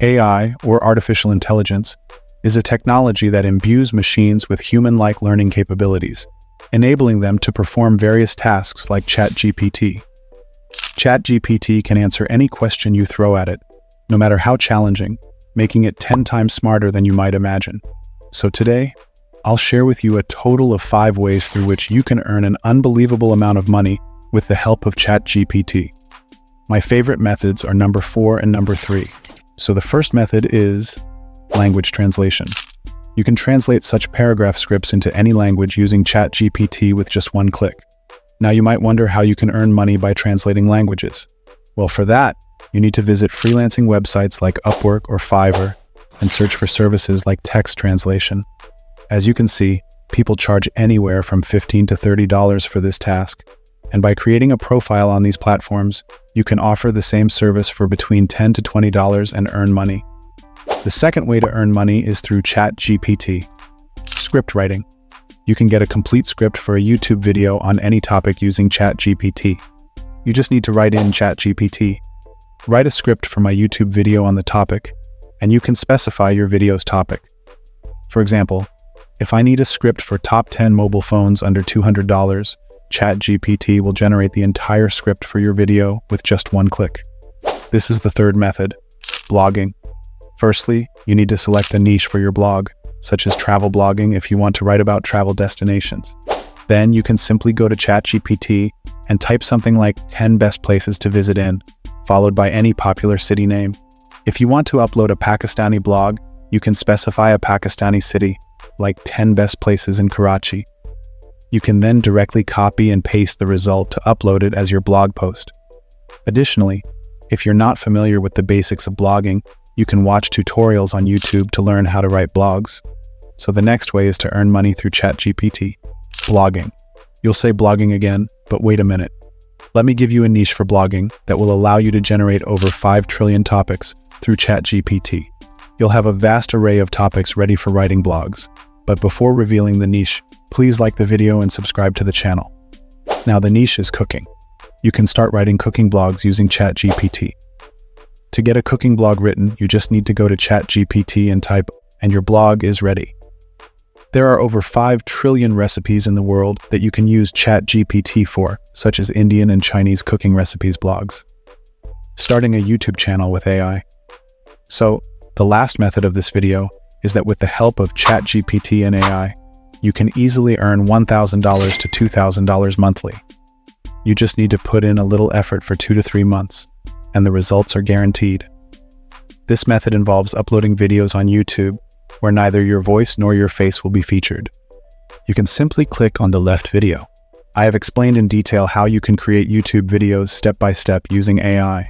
AI, or artificial intelligence, is a technology that imbues machines with human-like learning capabilities, enabling them to perform various tasks like ChatGPT. ChatGPT can answer any question you throw at it, no matter how challenging, making it 10 times smarter than you might imagine. So today, I'll share with you a total of 5 ways through which you can earn an unbelievable amount of money with the help of ChatGPT. My favorite methods are number 4 and number 3. So the first method is language translation. You can translate such paragraph scripts into any language using ChatGPT with just one click. Now you might wonder how you can earn money by translating languages. Well, for that, you need to visit freelancing websites like Upwork or Fiverr and search for services like text translation. As you can see, people charge anywhere from $15 to $30 for this task, and by creating a profile on these platforms, you can offer the same service for between $10 to $20 and earn money. The second way to earn money is through ChatGPT. Script writing. You can get a complete script for a YouTube video on any topic using ChatGPT. You just need to write in ChatGPT. Write a script for my YouTube video on the topic, and you can specify your video's topic. For example, if I need a script for top 10 mobile phones under $200, ChatGPT will generate the entire script for your video with just one click. This is the third method, blogging. Firstly, you need to select a niche for your blog, such as travel blogging if you want to write about travel destinations. Then you can simply go to ChatGPT and type something like 10 best places to visit in, followed by any popular city name. If you want to upload a Pakistani blog, you can specify a Pakistani city, like 10 best places in Karachi. You can then directly copy and paste the result to upload it as your blog post. Additionally, if you're not familiar with the basics of blogging, you can watch tutorials on YouTube to learn how to write blogs. So the next way is to earn money through ChatGPT. Blogging. You'll say blogging again, but wait a minute. Let me give you a niche for blogging that will allow you to generate over 5 trillion topics through ChatGPT. You'll have a vast array of topics ready for writing blogs. But before revealing the niche, please like the video and subscribe to the channel. Now the niche is cooking. You can start writing cooking blogs using ChatGPT. To get a cooking blog written, you just need to go to ChatGPT and type, and your blog is ready. There are over 5 trillion recipes in the world that you can use ChatGPT for, such as Indian and Chinese cooking recipes blogs. Starting a YouTube channel with AI. So, the last method of this video is that with the help of ChatGPT and AI, you can easily earn $1,000 to $2,000 monthly. You just need to put in a little effort for 2 to 3 months, and the results are guaranteed. This method involves uploading videos on YouTube, where neither your voice nor your face will be featured. You can simply click on the left video. I have explained in detail how you can create YouTube videos step by step using AI.